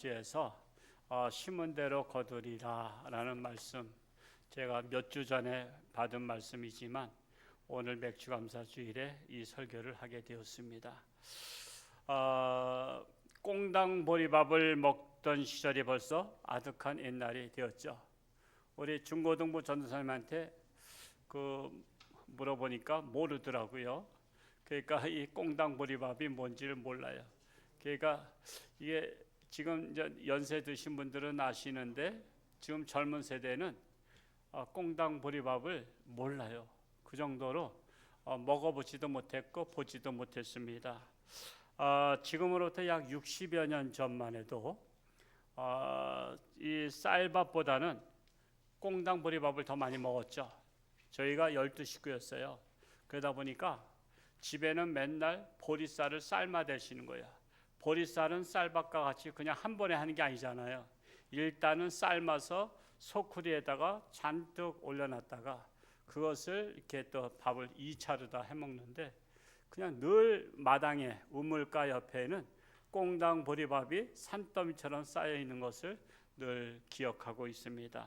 주에서 심은 대로 거두리라 라는 말씀, 제가 몇 주 전에 받은 말씀이지만 오늘 맥주감사주일에 이 설교를 하게 되었습니다. 꽁당 보리밥을 먹던 시절이 벌써 아득한 옛날이 되었죠. 우리 중고등부 전도사님한테 물어보니까 모르더라고요. 그러니까 이 꽁당 보리밥이 뭔지를 몰라요. 그러니까 이게 지금 이제 연세 드신 분들은 아시는데 지금 젊은 세대는 꽁당 보리밥을 몰라요. 그 정도로 먹어보지도 못했고 보지도 못했습니다. 지금으로부터 약 60여 년 전만 해도 이 쌀밥보다는 꽁당 보리밥을 더 많이 먹었죠. 저희가 12식구였어요. 그러다 보니까 집에는 맨날 보리쌀을 삶아 대시는 거야. 보리쌀은 쌀밥과 같이 그냥 한 번에 하는 게 아니잖아요. 일단은 삶아서 소쿠리에다가 잔뜩 올려놨다가 그것을 이렇게 또 밥을 2차로 다 해먹는데, 그냥 늘 마당에 우물가 옆에는 꽁당 보리밥이 산더미처럼 쌓여 있는 것을 늘 기억하고 있습니다.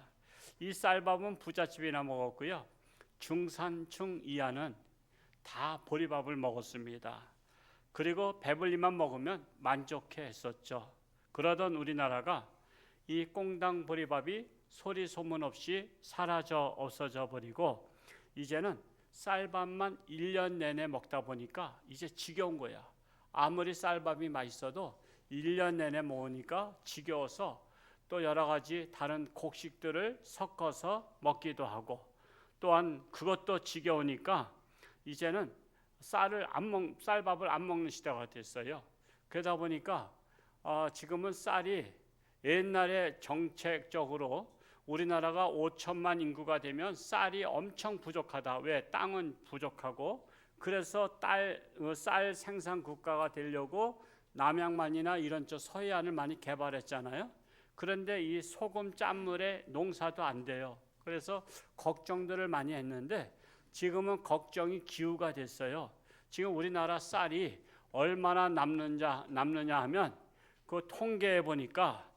이 쌀밥은 부잣집이나 먹었고요, 중산층 이하는 다 보리밥을 먹었습니다. 그리고 배불리만 먹으면 만족해 했었죠. 그러던 우리나라가 이 꽁당 보리밥이 소리 소문 없이 사라져 없어져 버리고 이제는 쌀밥만 1년 내내 먹다 보니까 이제 지겨운 거야. 아무리 쌀밥이 맛있어도 1년 내내 먹으니까 지겨워서 또 여러 가지 다른 곡식들을 섞어서 먹기도 하고, 또한 그것도 지겨우니까 이제는 쌀밥을 안 먹는 시대가 됐어요. 그러다 보니까 지금은 쌀이, 옛날에 정책적으로 우리나라가 5천만 인구가 되면 쌀이 엄청 부족하다. 왜? 땅은 부족하고, 그래서 쌀 생산 국가가 되려고 남양만이나 이런 쪽 서해안을 많이 개발했잖아요. 그런데 이 소금 짠물에 농사도 안 돼요. 그래서 걱정들을 많이 했는데 지금은 걱정이 기후가 됐어요. 지금 우리나라 쌀이 얼마나 남느냐 하면 그 통계해 보니까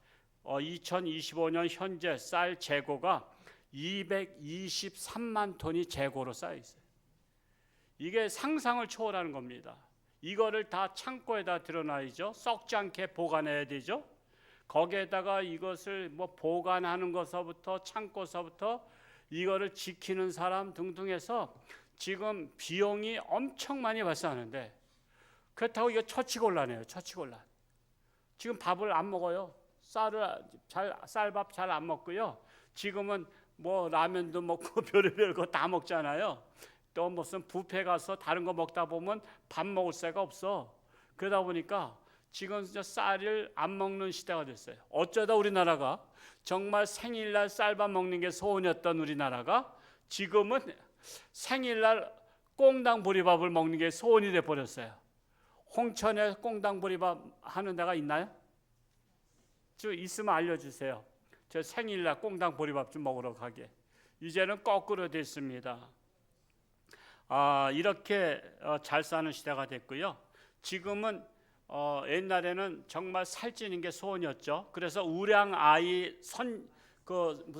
2025년 현재 쌀 재고가 223만 톤이 재고로 쌓여 있어요. 이게 상상을 초월하는 겁니다. 이거를 다 창고에다 들어놔야죠. 썩지 않게 보관해야 되죠. 거기에다가 이것을 보관하는 것서부터 창고서부터 이거를 지키는 사람 등등 해서 지금 비용이 엄청 많이 발생하는데, 그렇다고 이거 처치곤란해요. 처치곤란. 지금 밥을 안 먹어요. 쌀밥 잘 안 먹고요. 지금은 라면도 먹고 별의별 거 다 먹잖아요. 또 무슨 뷔페 가서 다른 거 먹다 보면 밥 먹을 새가 없어. 그러다 보니까 지금 진짜 쌀을 안 먹는 시대가 됐어요. 어쩌다 우리나라가 정말 생일날 쌀밥 먹는 게 소원이었던 우리나라가 지금은 생일날 꽁당 보리밥을 먹는 게 소원이 돼 버렸어요. 홍천에 꽁당 보리밥 하는 데가 있나요? 저 있으면 알려주세요. 저 생일날 꽁당 보리밥 좀 먹으러 가게. 이제는 거꾸로 됐습니다. 이렇게 잘 사는 시대가 됐고요. 지금은 옛날에는 정말 살찌는 게 소원이었죠. 그래서 우량 아이 무슨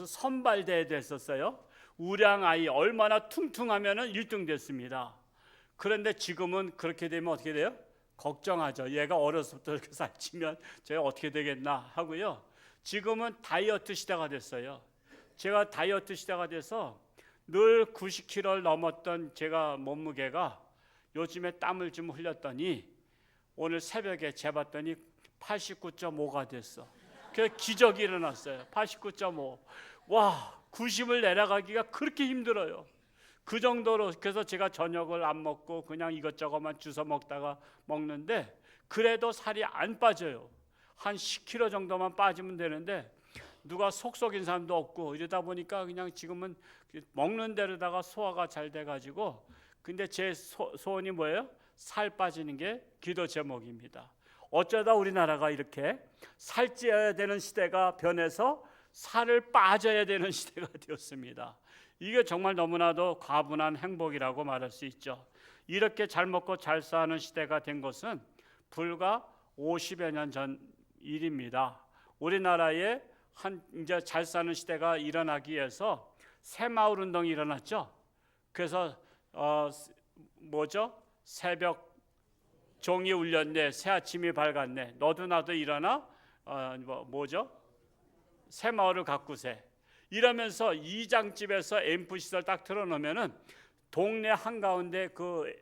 선발대회도 했었어요. 우량 아이 얼마나 퉁퉁하면은 1등 됐습니다. 그런데 지금은 그렇게 되면 어떻게 돼요? 걱정하죠. 얘가 어려서부터 이렇게 살찌면 제가 어떻게 되겠나 하고요. 지금은 다이어트 시대가 됐어요. 제가 다이어트 시대가 돼서 늘 90kg를 넘었던 제가 몸무게가 요즘에 땀을 좀 흘렸더니 오늘 새벽에 재봤더니 89.5가 됐어. 그래서 기적이 일어났어요. 89.5. 와, 90을 내려가기가 그렇게 힘들어요. 그 정도로. 그래서 제가 저녁을 안 먹고 그냥 이것저것만 주워 먹다가 먹는데 그래도 살이 안 빠져요. 한 10kg 정도만 빠지면 되는데 누가 속속인 사람도 없고 이러다 보니까 그냥 지금은 먹는 대로다가 소화가 잘 돼가지고, 근데 제 소원이 뭐예요? 살 빠지는 게 기도 제목입니다. 어쩌다 우리나라가 이렇게 살찌어야 되는 시대가 변해서 살을 빠져야 되는 시대가 되었습니다. 이게 정말 너무나도 과분한 행복이라고 말할 수 있죠. 이렇게 잘 먹고 잘 사는 시대가 된 것은 불과 50여 년 전 일입니다. 우리나라에 이제 잘 사는 시대가 일어나기 위해서 새마을 운동이 일어났죠. 그래서 새벽 종이 울렸네, 새 아침이 밝았네, 너도 나도 일어나 새마을을 가꾸세. 이러면서 이장집에서 앰프 시설 딱 틀어놓으면은 동네 한가운데 그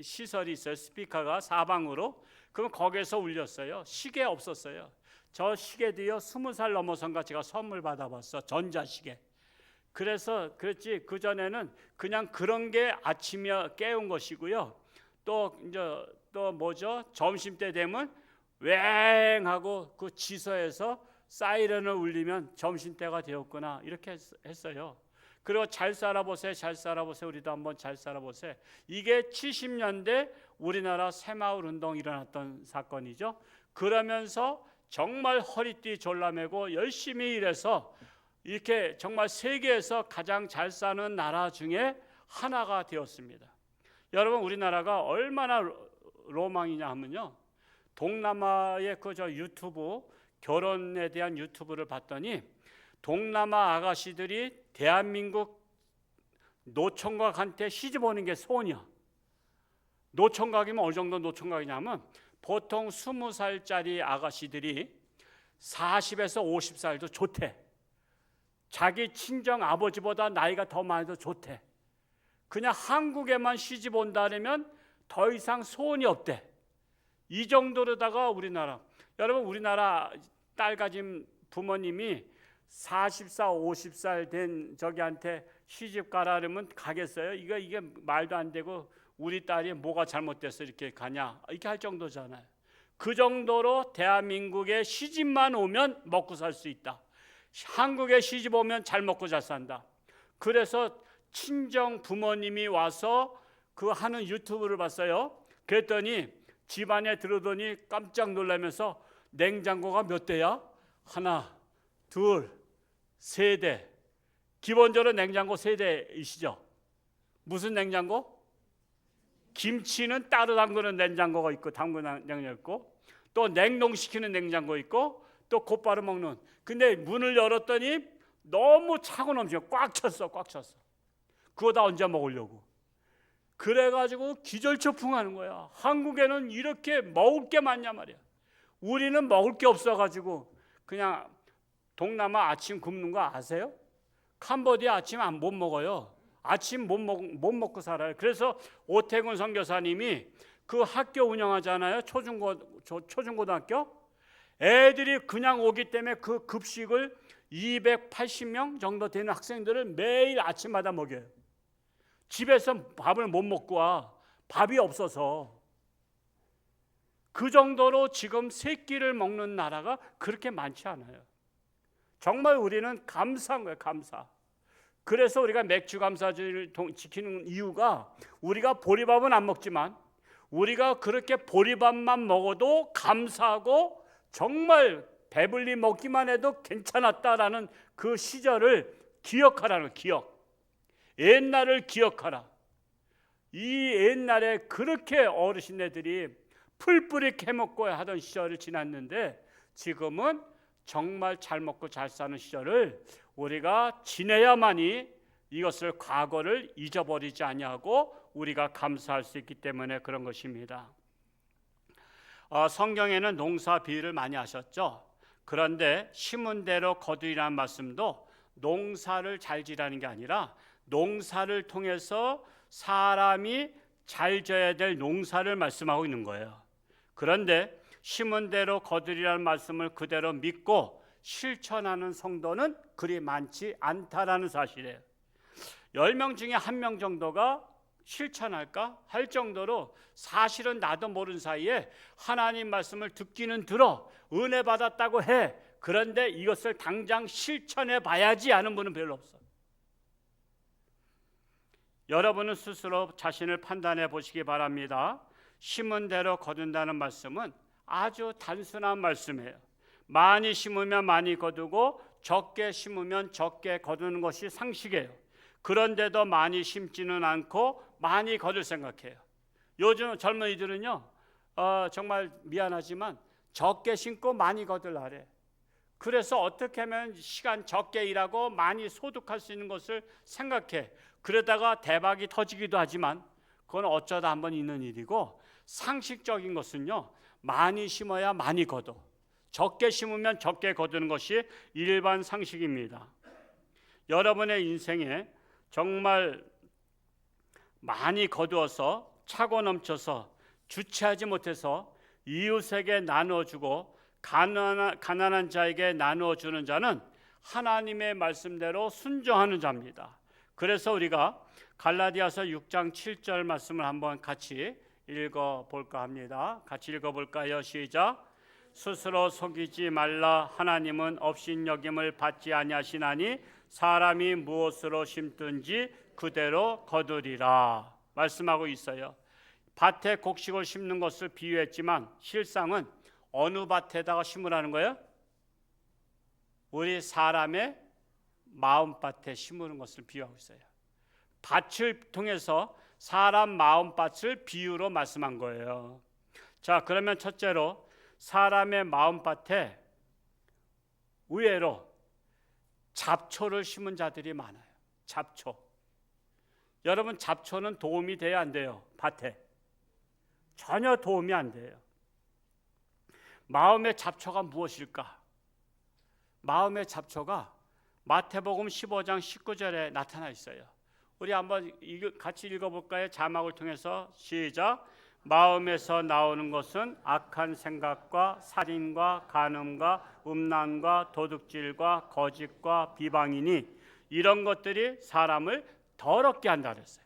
시설이 있어요. 스피커가 사방으로. 그럼 거기에서 울렸어요. 시계 없었어요. 저 시계도요 20살 넘어선가 제가 선물 받아봤어. 전자시계. 그래서 그랬지, 그전에는 그냥 그런 게 아침이야 깨운 것이고요. 또 점심때 되면 웽 하고 그 지서에서 사이렌을 울리면 점심때가 되었구나, 이렇게 했어요. 그리고 잘 살아보세, 잘 살아보세, 우리도 한번 잘 살아보세. 이게 70년대 우리나라 새마을 운동 일어났던 사건이죠. 그러면서 정말 허리띠 졸라매고 열심히 일해서 이렇게 정말 세계에서 가장 잘 사는 나라 중에 하나가 되었습니다. 여러분, 우리나라가 얼마나 로망이냐 하면요, 동남아의 유튜브, 결혼에 대한 유튜브를 봤더니 동남아 아가씨들이 대한민국 노총각한테 시집 오는 게 소원이야. 노총각이면 어느 정도 노총각이냐면 보통 20살짜리 아가씨들이 40에서 50살도 좋대. 자기 친정 아버지보다 나이가 더 많아도 좋대. 그냥 한국에만 시집 온다면 더 이상 소원이 없대. 이 정도로다가 여러분, 우리나라 딸 가진 부모님이 44, 50살 된 저기한테 시집 가라 그러면 가겠어요? 이게 말도 안 되고, 우리 딸이 뭐가 잘못돼서 이렇게 가냐, 이렇게 할 정도잖아요. 그 정도로 대한민국에 시집만 오면 먹고 살 수 있다. 한국에 시집 오면 잘 먹고 잘 산다. 그래서 친정 부모님이 와서 그 하는 유튜브를 봤어요. 그랬더니 집안에 들어오더니 깜짝 놀라면서 냉장고가 몇 대야? 하나, 둘, 세 대. 기본적으로 냉장고 세 대이시죠? 무슨 냉장고? 김치는 따로 담그는 냉장고가 있고, 담그는 냉장고 있고, 또 냉동시키는 냉장고 있고, 또 곧바로 먹는. 근데 문을 열었더니 너무 차고 넘치고 꽉 찼어. 그거 다 얹어 먹으려고. 그래가지고 기절초풍하는 거야. 한국에는 이렇게 먹을 게 많냐 말이야. 우리는 먹을 게 없어가지고 그냥 동남아 아침 굶는 거 아세요? 캄보디아 아침 못 먹어요. 아침 못 먹고 살아요. 그래서 오태근 선교사님이 그 학교 운영하잖아요. 초중고등학교. 애들이 그냥 오기 때문에 그 급식을 280명 정도 되는 학생들을 매일 아침마다 먹여요. 집에서 밥을 못 먹고 와. 밥이 없어서. 그 정도로 지금 세 끼를 먹는 나라가 그렇게 많지 않아요. 정말 우리는 감사한 거예요. 감사. 그래서 우리가 맥주 감사주의를 지키는 이유가, 우리가 보리밥은 안 먹지만 우리가 그렇게 보리밥만 먹어도 감사하고 정말 배불리 먹기만 해도 괜찮았다라는 그 시절을 기억하라는, 기억. 옛날을 기억하라. 이 옛날에 그렇게 어르신네들이 풀뿌리 캐먹고 하던 시절을 지났는데, 지금은 정말 잘 먹고 잘 사는 시절을 우리가 지내야만이 이것을, 과거를 잊어버리지 아니하고 우리가 감사할 수 있기 때문에 그런 것입니다. 성경에는 농사 비유를 많이 하셨죠. 그런데 심은 대로 거두리라는 말씀도 농사를 잘 지라는 게 아니라 농사를 통해서 사람이 잘 져야 될 농사를 말씀하고 있는 거예요. 그런데 심은 대로 거두리라는 말씀을 그대로 믿고 실천하는 성도는 그리 많지 않다라는 사실이에요. 10명 중에 1명 정도가 실천할까 할 정도로, 사실은 나도 모르는 사이에 하나님 말씀을 듣기는 들어, 은혜 받았다고 해. 그런데 이것을 당장 실천해 봐야지 하는 분은 별로 없어. 여러분은 스스로 자신을 판단해 보시기 바랍니다. 심은 대로 거둔다는 말씀은 아주 단순한 말씀이에요. 많이 심으면 많이 거두고 적게 심으면 적게 거두는 것이 상식이에요. 그런데도 많이 심지는 않고 많이 거둘 생각해요. 요즘 젊은이들은요, 정말 미안하지만 적게 심고 많이 거둘 하래. 그래서 어떻게 하면 시간 적게 일하고 많이 소득할 수 있는 것을 생각해. 그러다가 대박이 터지기도 하지만 그건 어쩌다 한번 있는 일이고, 상식적인 것은요, 많이 심어야 많이 거둬. 적게 심으면 적게 거두는 것이 일반 상식입니다. 여러분의 인생에 정말 많이 거두어서 차고 넘쳐서 주체하지 못해서 이웃에게 나누어주고 가난한 자에게 나누어주는 자는 하나님의 말씀대로 순종하는 자입니다. 그래서 우리가 갈라디아서 6장 7절 말씀을 한번 같이 읽어볼까 합니다. 같이 읽어볼까요? 시작. 스스로 속이지 말라. 하나님은 업신여김을 받지 아니하시나니 사람이 무엇으로 심든지 그대로 거두리라 말씀하고 있어요. 밭에 곡식을 심는 것을 비유했지만 실상은 어느 밭에다가 심으라는 거예요? 우리 사람의 마음밭에 심으는 것을 비유하고 있어요. 밭을 통해서 사람 마음밭을 비유로 말씀한 거예요. 자, 그러면 첫째로 사람의 마음밭에 의외로 잡초를 심은 자들이 많아요. 잡초. 여러분, 잡초는 도움이 돼요, 안 돼요? 밭에 전혀 도움이 안 돼요. 마음의 잡초가 무엇일까? 마음의 잡초가 마태복음 15장 19절에 나타나 있어요. 우리 한번 같이 읽어볼까요? 자막을 통해서 시작. 마음에서 나오는 것은 악한 생각과 살인과 간음과 음란과 도둑질과 거짓과 비방이니 이런 것들이 사람을 더럽게 한다 그랬어요.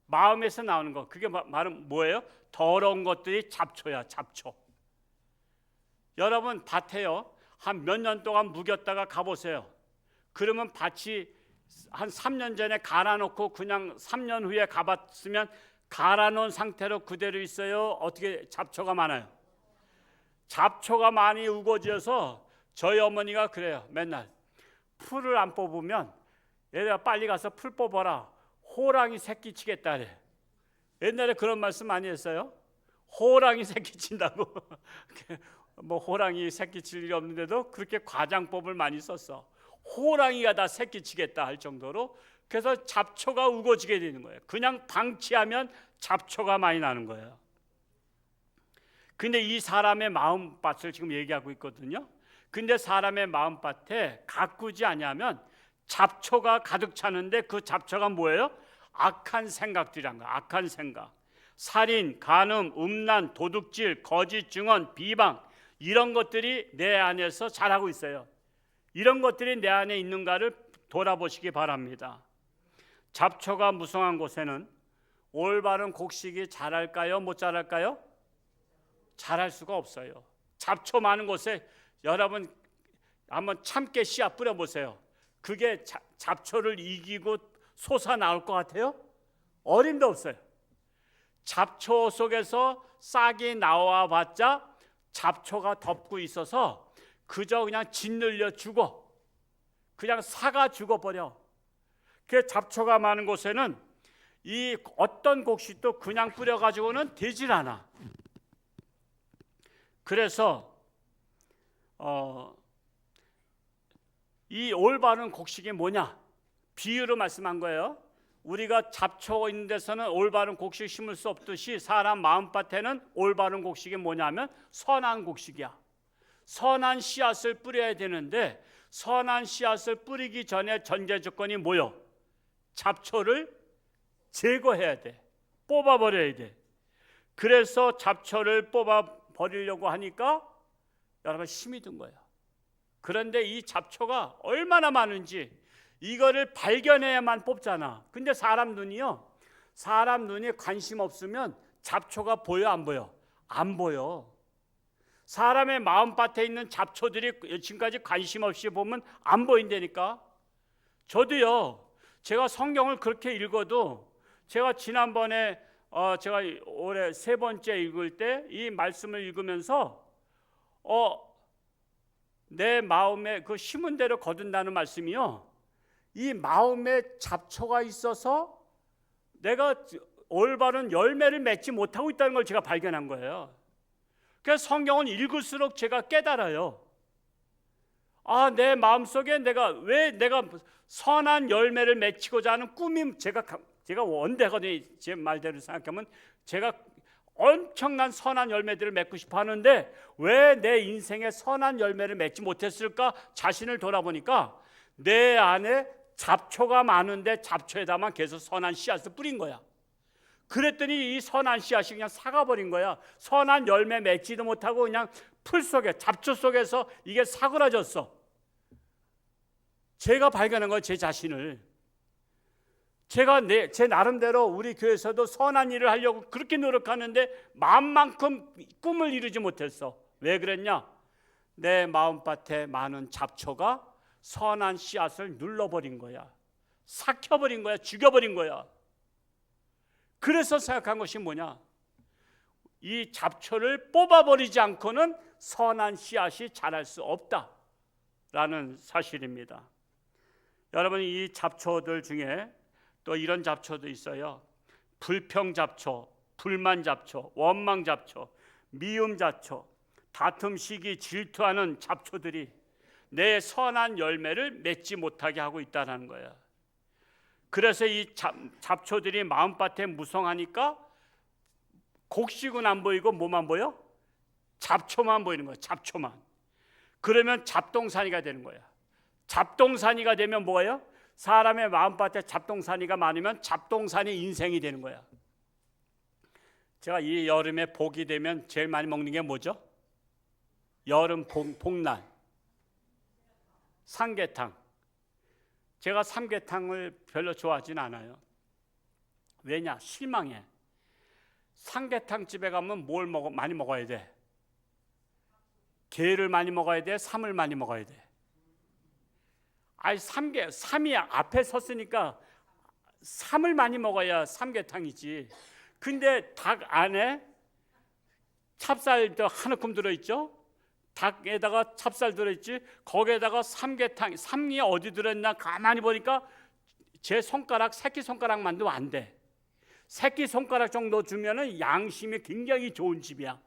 마음에서 나오는 것, 그게 말은 뭐예요? 더러운 것들이 잡초야, 잡초. 여러분, 밭에요, 한 몇 년 동안 묵였다가 가보세요. 그러면 밭이 한 3년 전에 갈아놓고 그냥 3년 후에 가봤으면 갈아놓은 상태로 그대로 있어요? 어떻게 잡초가 많아요? 잡초가 많이 우거지어서 저희 어머니가 그래요. 맨날 풀을 안 뽑으면 얘들아 빨리 가서 풀 뽑아라. 호랑이 새끼 치겠다 그래. 옛날에 그런 말씀 많이 했어요. 호랑이 새끼 친다고. 뭐 호랑이 새끼 칠 일이 없는데도 그렇게 과장법을 많이 썼어. 호랑이가 다 새끼 치겠다 할 정도로. 그래서 잡초가 우거지게 되는 거예요. 그냥 방치하면 잡초가 많이 나는 거예요. 근데 이 사람의 마음밭을 지금 얘기하고 있거든요. 근데 사람의 마음밭에 가꾸지 아니하면 잡초가 가득 차는데 그 잡초가 뭐예요? 악한 생각들이란 거예요. 악한 생각. 살인, 간음, 음란, 도둑질, 거짓 증언, 비방, 이런 것들이 내 안에서 자라고 있어요. 이런 것들이 내 안에 있는가를 돌아보시기 바랍니다. 잡초가 무성한 곳에는 올바른 곡식이 자랄까요? 못 자랄까요? 자랄 수가 없어요. 잡초 많은 곳에 여러분 한번 참깨 씨앗 뿌려보세요. 그게 잡초를 이기고 솟아 나올 것 같아요? 어림도 없어요. 잡초 속에서 싹이 나와봤자 잡초가 덮고 있어서 그저 그냥 짓눌려 죽어. 그냥 사가 죽어버려. 그 잡초가 많은 곳에는 이 어떤 곡식도 그냥 뿌려가지고는 되질 않아. 그래서 이 올바른 곡식이 뭐냐? 비유로 말씀한 거예요. 우리가 잡초 있는 데서는 올바른 곡식 심을 수 없듯이 사람 마음밭에는 올바른 곡식이 뭐냐면 선한 곡식이야. 선한 씨앗을 뿌려야 되는데 선한 씨앗을 뿌리기 전에 전제 조건이 뭐요? 잡초를 제거해야 돼. 뽑아버려야 돼. 그래서 잡초를 뽑아버리려고 하니까 여러분 힘이 든 거예요. 그런데 이 잡초가 얼마나 많은지 이거를 발견해야만 뽑잖아. 근데 사람 눈이요, 사람 눈이 관심 없으면 잡초가 보여 안 보여? 안 보여. 사람의 마음밭에 있는 잡초들이 지금까지 관심 없이 보면 안 보인다니까. 저도요, 제가 성경을 그렇게 읽어도 제가 지난번에 제가 올해 3번째 읽을 때 이 말씀을 읽으면서 내 마음에 그 심은 대로 거둔다는 말씀이요, 이 마음에 잡초가 있어서 내가 올바른 열매를 맺지 못하고 있다는 걸 제가 발견한 거예요. 그래서 성경은 읽을수록 제가 깨달아요. 내 마음속에 내가 선한 열매를 맺히고자 하는 꿈이 제가 원대거든요. 제 말대로 생각하면 제가 엄청난 선한 열매들을 맺고 싶어 하는데 왜 내 인생에 선한 열매를 맺지 못했을까? 자신을 돌아보니까 내 안에 잡초가 많은데 잡초에다만 계속 선한 씨앗을 뿌린 거야. 그랬더니 이 선한 씨앗이 그냥 사가버린 거야. 선한 열매 맺지도 못하고 그냥 풀 속에, 잡초 속에서 이게 사그라졌어. 제가 발견한 거예요, 제 자신을. 제가 제 나름대로 우리 교회에서도 선한 일을 하려고 그렇게 노력하는데 마음만큼 꿈을 이루지 못했어. 왜 그랬냐? 내 마음밭에 많은 잡초가 선한 씨앗을 눌러버린 거야. 삭혀버린 거야. 죽여버린 거야. 그래서 생각한 것이 뭐냐? 이 잡초를 뽑아버리지 않고는 선한 씨앗이 자랄 수 없다라는 사실입니다. 여러분, 이 잡초들 중에 또 이런 잡초도 있어요. 불평 잡초, 불만 잡초, 원망 잡초, 미움 잡초, 다툼, 시기, 질투하는 잡초들이 내 선한 열매를 맺지 못하게 하고 있다는 거야. 그래서 이 잡초들이 마음밭에 무성하니까 곡식은 안 보이고 뭐만 보여? 잡초만 보이는 거야. 잡초만. 그러면 잡동사니가 되는 거야. 잡동사니가 되면 뭐예요? 사람의 마음밭에 잡동사니가 많으면 잡동사니 인생이 되는 거야. 제가 이 여름에 복이 되면 제일 많이 먹는 게 뭐죠? 여름 복날 삼계탕. 제가 삼계탕을 별로 좋아하진 않아요. 왜냐? 실망해. 삼계탕 집에 가면 뭘 많이 먹어야 돼? 게를 많이 먹어야 돼? 삼을 많이 먹어야 돼? 삼이 앞에 섰으니까 삼을 많이 먹어야 삼계탕이지. 근데 닭 안에 찹쌀도 한 움큼 들어있죠? 닭에다가 찹쌀 들어있지? 거기에다가 삼계탕, 삼이 어디 들어있나 가만히 보니까 제 손가락, 새끼손가락만도 안 돼. 새끼손가락 정도 주면은 양심이 굉장히 좋은 집이야.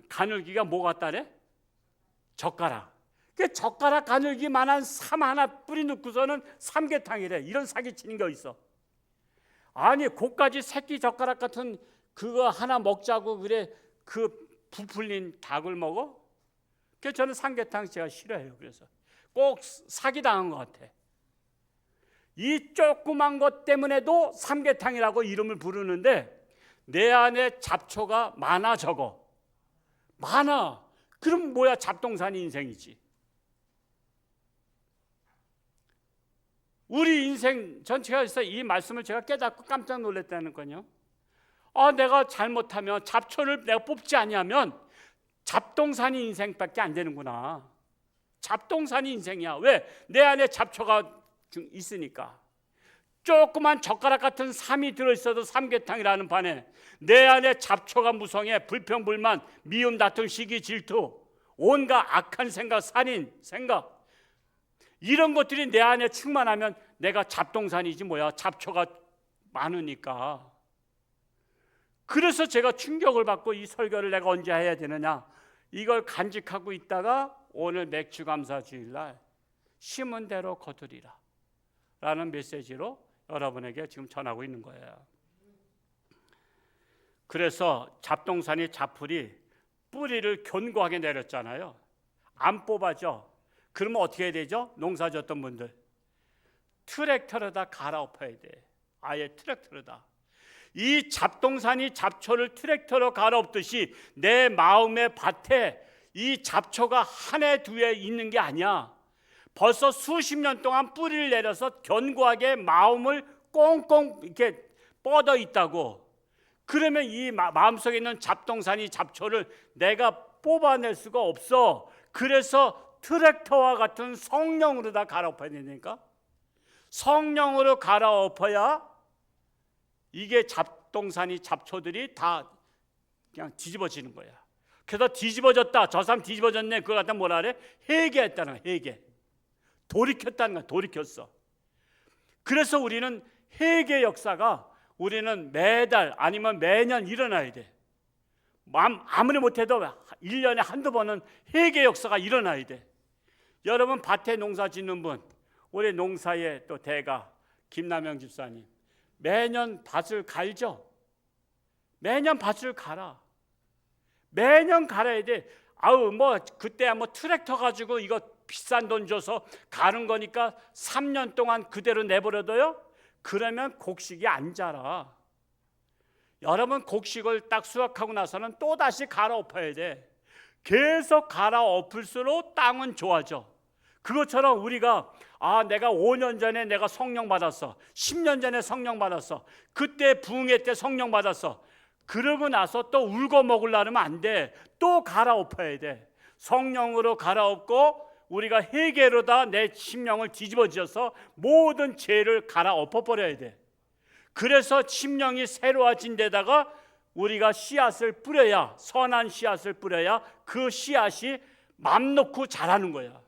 가늘기가 뭐 같다래? 젓가락. 그 젓가락 가늘기만한 삼 하나 뿌리 넣고서는 삼계탕이래. 이런 사기치는 게 어딨어? 아니, 고까지 새끼 젓가락 같은 그거 하나 먹자고 그래 그 부풀린 닭을 먹어? 그래서 저는 삼계탕 제가 싫어해요. 그래서 꼭 사기당한 것 같아. 이 조그만 것 때문에도 삼계탕이라고 이름을 부르는데 내 안에 잡초가 많아. 적어 많아. 그럼 뭐야? 잡동사니 인생이지. 우리 인생 전체가 있어. 이 말씀을 제가 깨닫고 깜짝 놀랐다는 거요. 내가 잘못하면 잡초를 내가 뽑지 아니하면 잡동사니 인생밖에 안 되는구나. 잡동사니 인생이야. 왜? 내 안에 잡초가 있으니까. 조그만 젓가락 같은 삼이 들어있어도 삼계탕이라는 반에 내 안에 잡초가 무성해. 불평, 불만, 미움, 다툼, 시기, 질투, 온갖 악한 생각, 살인 생각, 이런 것들이 내 안에 충만하면 내가 잡동산이지 뭐야. 잡초가 많으니까. 그래서 제가 충격을 받고 이 설교를 내가 언제 해야 되느냐, 이걸 간직하고 있다가 오늘 맥주감사 주일날 심은 대로 거두리라 라는 메시지로 여러분에게 지금 전하고 있는 거예요. 그래서 잡동사니 잡풀이 뿌리를 견고하게 내렸잖아요. 안 뽑아져. 그러면 어떻게 해야 되죠? 농사 졌던 분들 트랙터로다 갈아엎어야 돼. 아예 트랙터로다. 이 잡동사니 잡초를 트랙터로 갈아엎듯이 내 마음의 밭에 이 잡초가 한 해 두 해 있는 게 아니야. 벌써 수십 년 동안 뿌리를 내려서 견고하게 마음을 꽁꽁 이렇게 뻗어 있다고. 그러면 이 마음속에 있는 잡동사니 잡초를 내가 뽑아낼 수가 없어. 그래서 트랙터와 같은 성령으로 다 갈아엎어야 되니까. 성령으로 갈아엎어야 이게 잡동사니 잡초들이 다 그냥 뒤집어지는 거야. 그래서 뒤집어졌다, 저 사람 뒤집어졌네, 그걸 갖다 뭐라 그래? 회개했다는 거야. 회개. 돌이켰다는 거야. 돌이켰어. 그래서 우리는 회개 역사가 우리는 매달 아니면 매년 일어나야 돼. 아무리 못해도 1년에 한두 번은 회개 역사가 일어나야 돼. 여러분 밭에 농사 짓는 분, 올해 농사의 또 대가 김남영 집사님, 매년 밭을 갈죠. 매년 밭을 갈아. 매년 갈아야 돼. 아우 뭐 그때야 뭐 트랙터 가지고 이거 비싼 돈 줘서 가는 거니까 3년 동안 그대로 내버려둬요? 그러면 곡식이 안 자라. 여러분 곡식을 딱 수확하고 나서는 또 다시 갈아엎어야 돼. 계속 갈아엎을수록 땅은 좋아져. 그것처럼 우리가 내가 5년 전에 내가 성령 받았어. 10년 전에 성령 받았어. 그때 부흥회 때 성령 받았어. 그러고 나서 또 울고 먹으려면 안 돼. 또 갈아엎어야 돼. 성령으로 갈아엎고 우리가 회개로다 내 심령을 뒤집어져서 모든 죄를 갈아엎어 버려야 돼. 그래서 심령이 새로워진 데다가 우리가 씨앗을 뿌려야, 선한 씨앗을 뿌려야 그 씨앗이 맘 놓고 자라는 거야.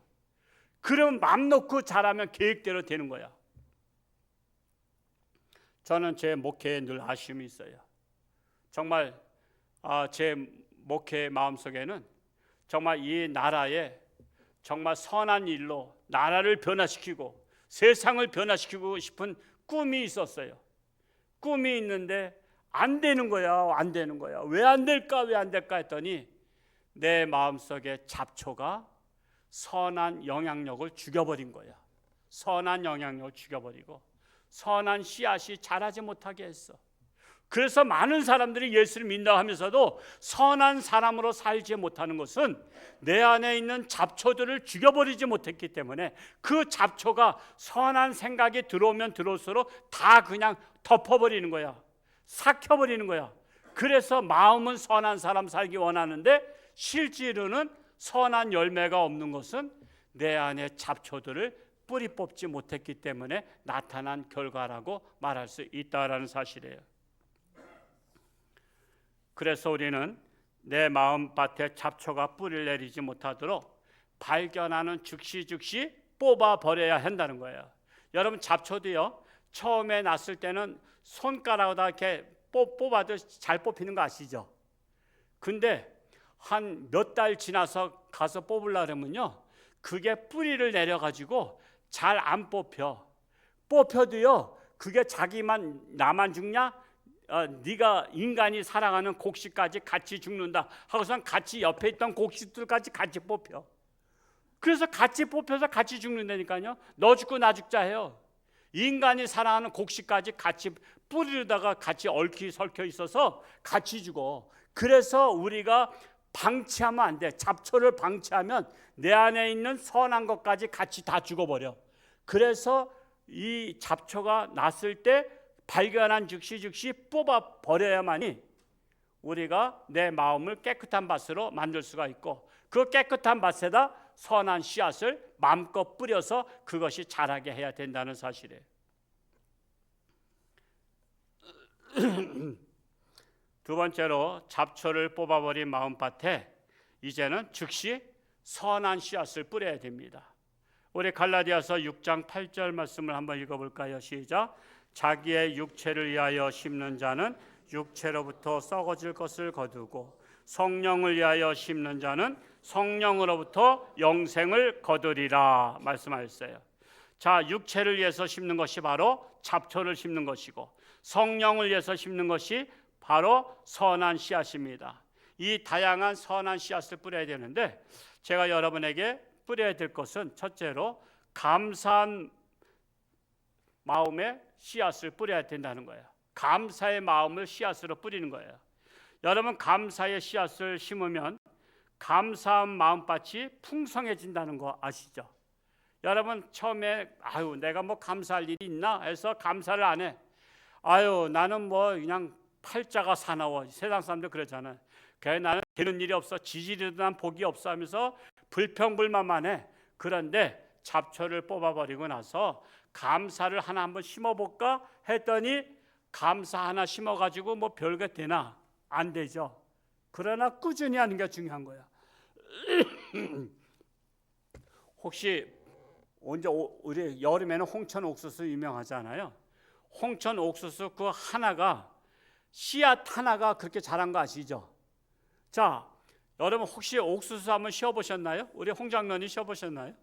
그럼 맘 놓고 자라면 계획대로 되는 거야. 저는 제 목회에 늘 아쉬움이 있어요. 정말 제 목회의 마음속에는 정말 이 나라에 정말 선한 일로 나라를 변화시키고 세상을 변화시키고 싶은 꿈이 있었어요. 꿈이 있는데 안 되는 거야. 안 되는 거야. 왜 안 될까? 왜 안 될까 했더니 내 마음속에 잡초가 선한 영향력을 죽여버린 거야. 선한 영향력을 죽여버리고 선한 씨앗이 자라지 못하게 했어. 그래서 많은 사람들이 예수를 믿는다 하면서도 선한 사람으로 살지 못하는 것은 내 안에 있는 잡초들을 죽여버리지 못했기 때문에 그 잡초가 선한 생각이 들어오면 들어올수록 다 그냥 덮어버리는 거야. 삭혀버리는 거야. 그래서 마음은 선한 사람 살기 원하는데 실제로는 선한 열매가 없는 것은 내 안에 잡초들을 뿌리 뽑지 못했기 때문에 나타난 결과라고 말할 수 있다라는 사실이에요. 그래서 우리는 내 마음밭에 잡초가 뿌리를 내리지 못하도록 발견하는 즉시 뽑아버려야 한다는 거예요. 여러분 잡초도요, 처음에 났을 때는 손가락으로 이렇게 뽑아도 잘 뽑히는 거 아시죠? 근데 한 몇 달 지나서 가서 뽑으려고 그러면요, 그게 뿌리를 내려가지고 잘 안 뽑혀. 뽑혀도요, 그게 자기만 나만 죽냐? 네가 인간이 살아가는 곡식까지 같이 죽는다 하고선 같이 옆에 있던 곡식들까지 같이 뽑혀. 그래서 같이 뽑혀서 같이 죽는다니까요. 너 죽고 나 죽자 해요. 인간이 살아가는 곡식까지 같이 뿌리로다가 같이 얽혀 있어서 같이 죽어. 그래서 우리가 방치하면 안 돼. 잡초를 방치하면 내 안에 있는 선한 것까지 같이 다 죽어버려. 그래서 이 잡초가 났을 때 발견한 즉시 뽑아버려야만이 우리가 내 마음을 깨끗한 밭으로 만들 수가 있고 그 깨끗한 밭에다 선한 씨앗을 마음껏 뿌려서 그것이 자라게 해야 된다는 사실이에요. 두 번째로 잡초를 뽑아버린 마음밭에 이제는 즉시 선한 씨앗을 뿌려야 됩니다. 우리 갈라디아서 6장 8절 말씀을 한번 읽어볼까요? 시작. 자기의 육체를 위하여 심는 자는 육체로부터 썩어질 것을 거두고 성령을 위하여 심는 자는 성령으로부터 영생을 거두리라 말씀하셨어요. 자, 육체를 위해서 심는 것이 바로 잡초를 심는 것이고 성령을 위해서 심는 것이 바로 선한 씨앗입니다. 이 다양한 선한 씨앗을 뿌려야 되는데 제가 여러분에게 뿌려야 될 것은 첫째로 감사한 마음에 씨앗을 뿌려야 된다는 거예요. 감사의 마음을 씨앗으로 뿌리는 거예요. 여러분 감사의 씨앗을 심으면 감사한 마음밭이 풍성해진다는 거 아시죠? 여러분 처음에 내가 뭐 감사할 일이 있나 해서 감사를 안 해. 나는 뭐 그냥 팔자가 사나워. 세상 사람들 그러잖아요. 그래 나는 되는 일이 없어. 지지리도 난 복이 없어 하면서 불평불만만 해. 그런데 잡초를 뽑아버리고 나서 감사를 하나 한번 심어볼까 했더니 감사 하나 심어가지고 뭐 별게 되나? 안 되죠. 그러나 꾸준히 하는 게 중요한 거야. 혹시 언제 우리 여름에는 홍천 옥수수 유명하잖아요. 홍천 옥수수 그 하나가 씨앗 하나가 그렇게 자란 거 아시죠? 자, 여러분 혹시 옥수수 한번 쉬어보셨나요? 우리 홍 장로님 쉬어보셨나요?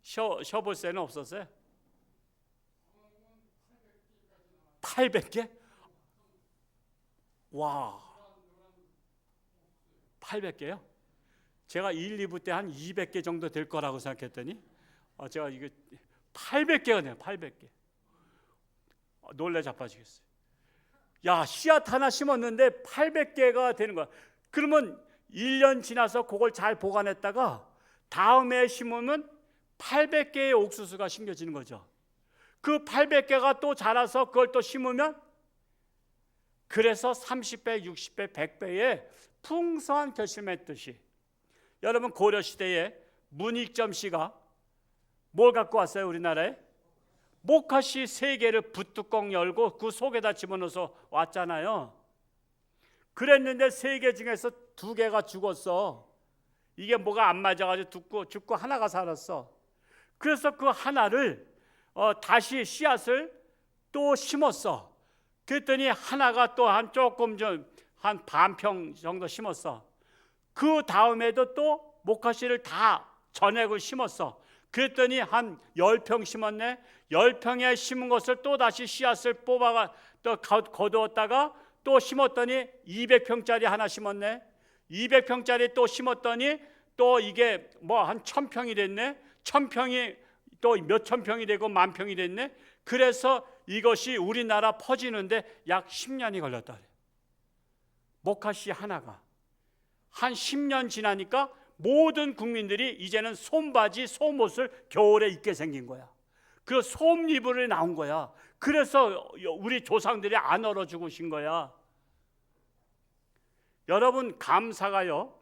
쉬어볼 새는 없었어요? 800개? 와, 800개요? 제가 1, 2부 때 한 200개 정도 될 거라고 생각했더니 제가 이게 800개가 돼요. 800개. 놀래 자빠지겠어요. 야, 씨앗 하나 심었는데 800개가 되는 거야. 그러면 1년 지나서 그걸 잘 보관했다가 다음에 심으면 800개의 옥수수가 심겨지는 거죠. 그 800개가 또 자라서 그걸 또 심으면 그래서 30배, 60배, 100배의 풍성한 결실을 맺듯이 여러분 고려시대에 문익점 씨가 뭘 갖고 왔어요? 우리나라에? 목화씨 3개를 붓뚜껑 열고 그 속에다 집어넣어서 왔잖아요. 그랬는데 3개 중에서 2개가 죽었어. 이게 뭐가 안 맞아가지고 죽고 하나가 살았어. 그래서 그 하나를 다시 씨앗을 또 심었어. 그랬더니 하나가 또 한 조금 한 반평 정도 심었어. 그 다음에도 또 목화씨를 다 전액을 심었어. 그랬더니 한 10평 심었네. 10평에 심은 것을 또 다시 씨앗을 뽑아가 또 거두었다가 또 심었더니 200평짜리 하나 심었네. 200평짜리 또 심었더니 또 이게 뭐 한 1000평이 됐네. 1000평이 또 몇천 평이 되고 만평이 됐네. 그래서 이것이 우리나라 퍼지는데 약 10년이 걸렸다 그래요. 목화씨 하나가 한 10년 지나니까 모든 국민들이 이제는 솜바지, 솜옷을 겨울에 입게 생긴 거야. 그 솜이불이 나온 거야. 그래서 우리 조상들이 안 얼어 죽으신 거야. 여러분 감사가요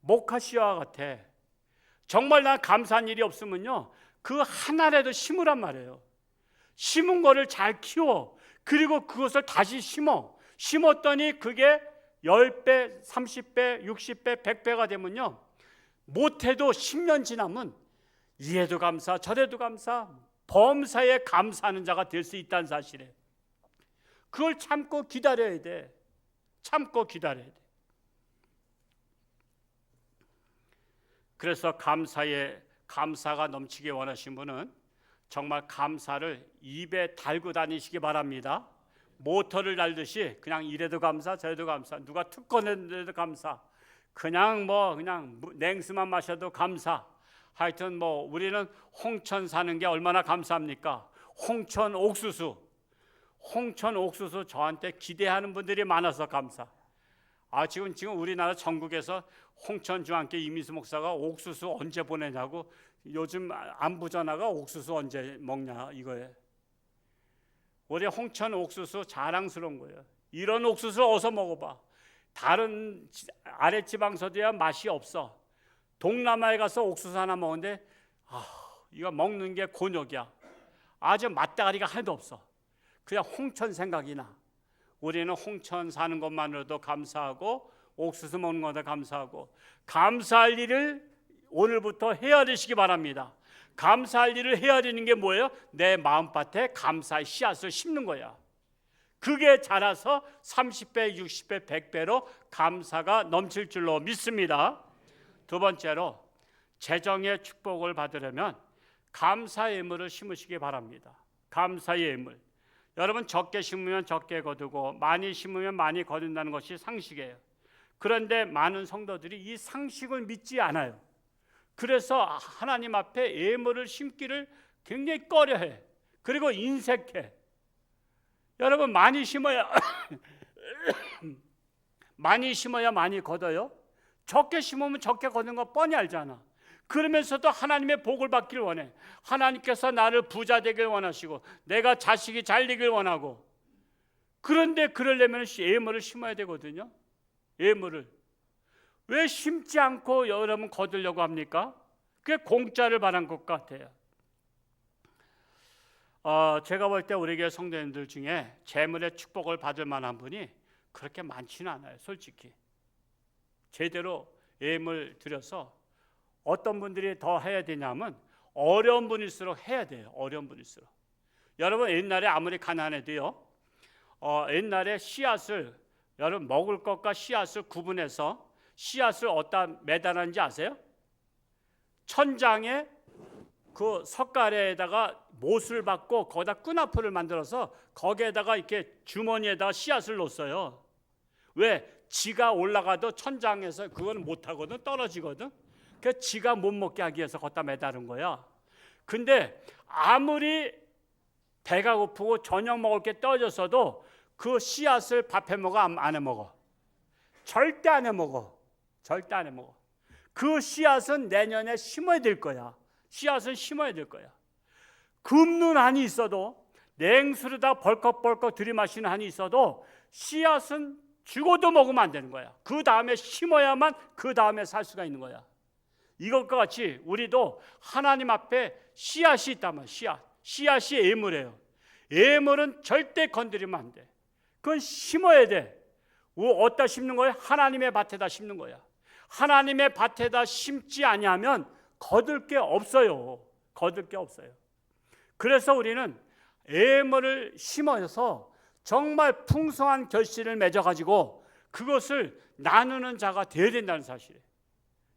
목화씨와 같아. 정말 난 감사한 일이 없으면요 그 하나라도 심으란 말이에요. 심은 거를 잘 키워. 그리고 그것을 다시 심었더니 그게 10배, 30배, 60배, 100배가 되면요 못해도 10년 지나면 이래도 감사 저래도 감사 범사에 감사하는 자가 될 수 있다는 사실에 그걸 참고 기다려야 돼. 참고 기다려야 돼. 그래서 감사가 넘치게 원하신 분은 정말 감사를 입에 달고 다니시기 바랍니다. 모터를 달듯이 그냥 이래도 감사 저래도 감사 누가 특권했는데도 감사 그냥 냉수만 마셔도 감사. 하여튼 우리는 홍천 사는 게 얼마나 감사합니까? 홍천 옥수수 저한테 기대하는 분들이 많아서 감사. 지금 우리나라 전국에서 홍천 중앙교 이민수 목사가 옥수수 언제 보내냐고 요즘 안부 전화가 옥수수 언제 먹냐 이거예요. 우리 홍천 옥수수 자랑스러운 거예요. 이런 옥수수 어서 먹어봐. 다른 아랫지방서도야 맛이 없어. 동남아에 가서 옥수수 하나 먹는데 이거 먹는 게 곤욕이야. 아주 맛다가리가 하나도 없어. 그냥 홍천 생각이 나. 우리는 홍천 사는 것만으로도 감사하고 옥수수 먹는 것도 감사하고 감사할 일을 오늘부터 헤아리시기 바랍니다. 감사할 일을 헤아리는 게 뭐예요? 내 마음밭에 감사의 씨앗을 심는 거야. 그게 자라서 30배, 60배, 100배로 감사가 넘칠 줄로 믿습니다. 두 번째로 재정의 축복을 받으려면 감사의 예물을 심으시기 바랍니다. 감사의 예물. 여러분 적게 심으면 적게 거두고 많이 심으면 많이 거둔다는 것이 상식이에요. 그런데 많은 성도들이 이 상식을 믿지 않아요. 그래서 하나님 앞에 예물을 심기를 굉장히 꺼려해. 그리고 인색해. 여러분 많이 심어야 많이 거둬요. 적게 심으면 적게 거둔 거 뻔히 알잖아. 그러면서도 하나님의 복을 받기를 원해. 하나님께서 나를 부자 되길 원하시고 내가 자식이 잘 되길 원하고. 그런데 그러려면 예물을 심어야 되거든요. 예물을. 왜 심지 않고 여러분 거두려고 합니까? 그게 공짜를 바란 것 같아요. 제가 볼 때 우리 교회 성도님들 중에 재물의 축복을 받을 만한 분이 그렇게 많지는 않아요. 솔직히. 제대로 예물 드려서 어떤 분들이 더 해야 되냐면 어려운 분일수록 해야 돼요. 어려운 분일수록. 여러분 옛날에 아무리 가난해도요. 옛날에 씨앗을 여러분 먹을 것과 씨앗을 구분해서 씨앗을 어디다 매달았는지 아세요? 천장에 그 석가래에다가 못을 박고 거기다 끈앞을 만들어서 거기에다가 이렇게 주머니에다가 씨앗을 놓았어요. 왜? 지가 올라가도 천장에서 그거는 못하거든, 떨어지거든. 그래서 지가 못 먹게 하기 위해서 거기다 매다른 거야. 근데 아무리 배가 고프고 저녁 먹을 게 떨어졌어도 그 씨앗을 밥해 먹어, 안 해 먹어? 절대 안 해 먹어. 절대 안 해 먹어. 그 씨앗은 내년에 심어야 될 거야. 씨앗은 심어야 될 거야. 굶는 한이 있어도, 냉수로다 벌컥벌컥 들이마시는 한이 있어도 씨앗은 죽어도 먹으면 안 되는 거야. 그 다음에 심어야만 그 다음에 살 수가 있는 거야. 이것과 같이 우리도 하나님 앞에 씨앗이 있다면 씨앗이 예물이에요. 예물은 절대 건드리면 안 돼. 그건 심어야 돼. 어디다 심는 거야? 하나님의 밭에다 심는 거야. 하나님의 밭에다 심지 아니하면 거둘 게 없어요. 거둘 게 없어요. 그래서 우리는 예물을 심어서 정말 풍성한 결실을 맺어가지고 그것을 나누는 자가 되어야 된다는 사실이에요.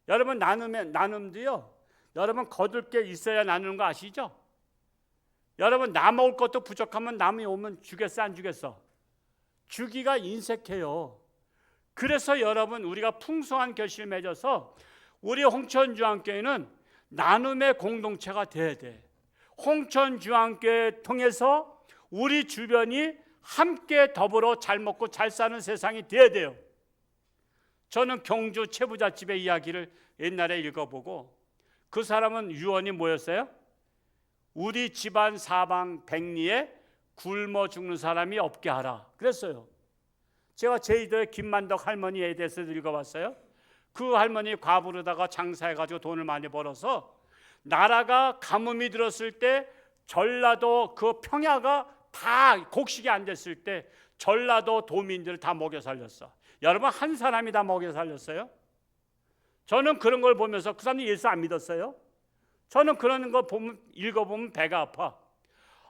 여러분 나눔도요, 여러분 거둘 게 있어야 나누는 거 아시죠? 여러분 나 먹을 것도 부족하면 남이 오면 주겠어, 안 주겠어? 주기가 인색해요. 그래서 여러분 우리가 풍성한 결실을 맺어서 우리 홍천주안교회는 나눔의 공동체가 돼야 돼. 홍천주안교회 통해서 우리 주변이 함께 더불어 잘 먹고 잘 사는 세상이 돼야 돼요. 저는 경주 최부잣집의 이야기를 옛날에 읽어보고, 그 사람은 유언이 뭐였어요? 우리 집안 사방 백리에 굶어 죽는 사람이 없게 하라 그랬어요. 제가 제주도의 김만덕 할머니에 대해서 읽어봤어요. 그 할머니 과부로다가 장사해가지고 돈을 많이 벌어서 나라가 가뭄이 들었을 때 전라도 그 평야가 다 곡식이 안 됐을 때 전라도 도민들을 다 먹여 살렸어. 여러분 한 사람이 다 먹여 살렸어요? 저는 그런 걸 보면서 그 사람이 예수 안 믿었어요? 저는 그런 거 읽어보면 배가 아파.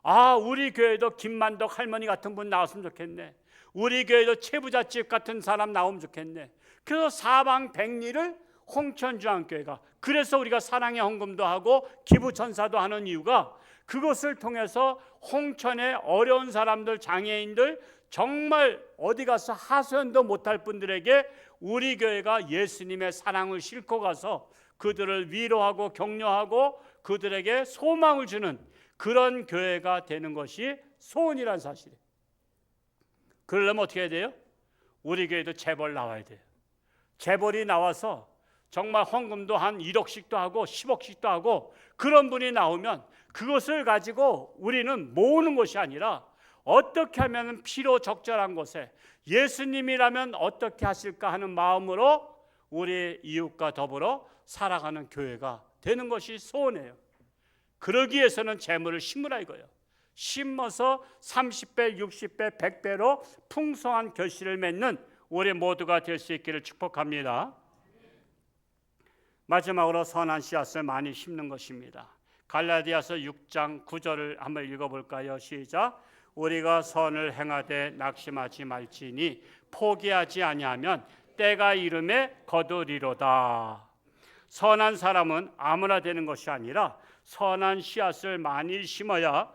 아, 우리 교회도 김만덕 할머니 같은 분 나왔으면 좋겠네. 우리 교회도 최부잣집 같은 사람 나오면 좋겠네. 그래서 사방 백리를 홍천주안교회가, 그래서 우리가 사랑의 헌금도 하고 기부천사도 하는 이유가 그것을 통해서 홍천의 어려운 사람들, 장애인들, 정말 어디 가서 하소연도 못할 분들에게 우리 교회가 예수님의 사랑을 싣고 가서 그들을 위로하고 격려하고 그들에게 소망을 주는 그런 교회가 되는 것이 소원이란 사실이에요. 그러려면 어떻게 해야 돼요? 우리 교회도 재벌 나와야 돼요. 재벌이 나와서 정말 헌금도 한 1억씩도 하고 10억씩도 하고 그런 분이 나오면 그것을 가지고 우리는 모으는 것이 아니라 어떻게 하면 필요 적절한 곳에 예수님이라면 어떻게 하실까 하는 마음으로 우리 이웃과 더불어 살아가는 교회가 되는 것이 소원이에요. 그러기 위해서는 재물을 심으라 이거예요. 심어서 30배, 60배, 100배로 풍성한 결실을 맺는 우리 모두가 될 수 있기를 축복합니다. 마지막으로 선한 씨앗을 많이 심는 것입니다. 갈라디아서 6장 9절을 한번 읽어볼까요? 시작. 우리가 선을 행하되 낙심하지 말지니 포기하지 아니하면 때가 이름에 거두리로다. 선한 사람은 아무나 되는 것이 아니라 선한 씨앗을 많이 심어야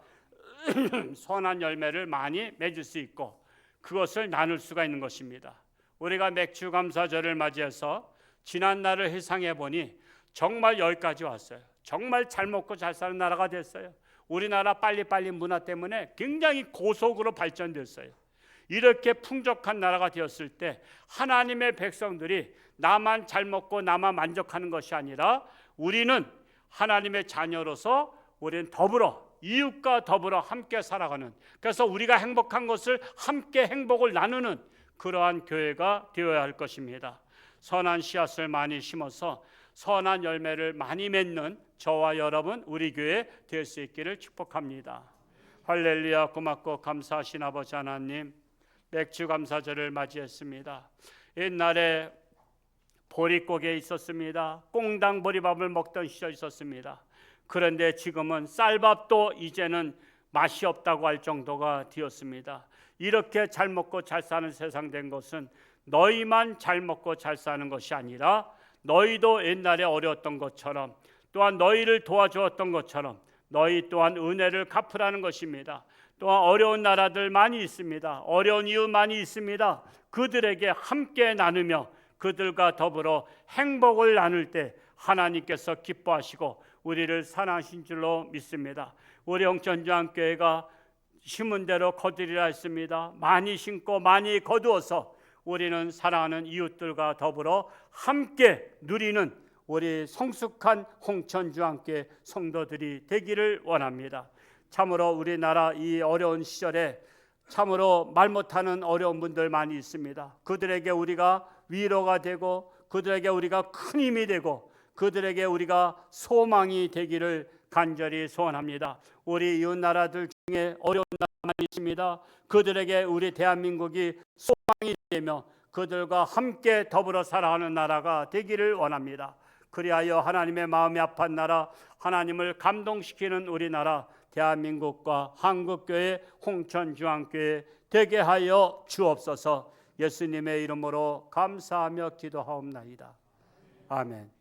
선한 열매를 많이 맺을 수 있고 그것을 나눌 수가 있는 것입니다. 우리가 맥주 감사절을 맞이해서 지난 날을 회상해 보니 정말 여기까지 왔어요. 정말 잘 먹고 잘 사는 나라가 됐어요. 우리나라 빨리빨리 문화 때문에 굉장히 고속으로 발전됐어요. 이렇게 풍족한 나라가 되었을 때 하나님의 백성들이 나만 잘 먹고 나만 만족하는 것이 아니라 우리는 하나님의 자녀로서 우리는 더불어 이웃과 더불어 함께 살아가는, 그래서 우리가 행복한 것을 함께 행복을 나누는 그러한 교회가 되어야 할 것입니다. 선한 씨앗을 많이 심어서 선한 열매를 많이 맺는 저와 여러분 우리 교회 될 수 있기를 축복합니다. 할렐루야. 고맙고 감사하신 아버지 하나님, 맥주 감사절을 맞이했습니다. 옛날에 보릿고개에 있었습니다. 꽁당 보리밥을 먹던 시절 있었습니다. 그런데 지금은 쌀밥도 이제는 맛이 없다고 할 정도가 되었습니다. 이렇게 잘 먹고 잘 사는 세상 된 것은 너희만 잘 먹고 잘 사는 것이 아니라 너희도 옛날에 어려웠던 것처럼, 또한 너희를 도와주었던 것처럼 너희 또한 은혜를 갚으라는 것입니다. 또한 어려운 나라들 많이 있습니다. 어려운 이웃 많이 있습니다. 그들에게 함께 나누며 그들과 더불어 행복을 나눌 때 하나님께서 기뻐하시고 우리를 사랑하신 줄로 믿습니다. 우리 홍천주안교회가 심은 대로 거두리라 했습니다. 많이 심고 많이 거두어서 우리는 사랑하는 이웃들과 더불어 함께 누리는 우리 성숙한 홍천주안교회 성도들이 되기를 원합니다. 참으로 우리나라 이 어려운 시절에 참으로 말 못하는 어려운 분들 많이 있습니다. 그들에게 우리가 위로가 되고 그들에게 우리가 큰 힘이 되고 그들에게 우리가 소망이 되기를 간절히 소원합니다. 우리 이웃 나라들 중에 어려운 나라 많이 있습니다. 그들에게 우리 대한민국이 소망이 되며 그들과 함께 더불어 살아가는 나라가 되기를 원합니다. 그리하여 하나님의 마음이 아픈 나라, 하나님을 감동시키는 우리나라 대한민국과 한국교회 홍천주안교회 되게 하여 주옵소서. 예수님의 이름으로 감사하며 기도하옵나이다. 아멘.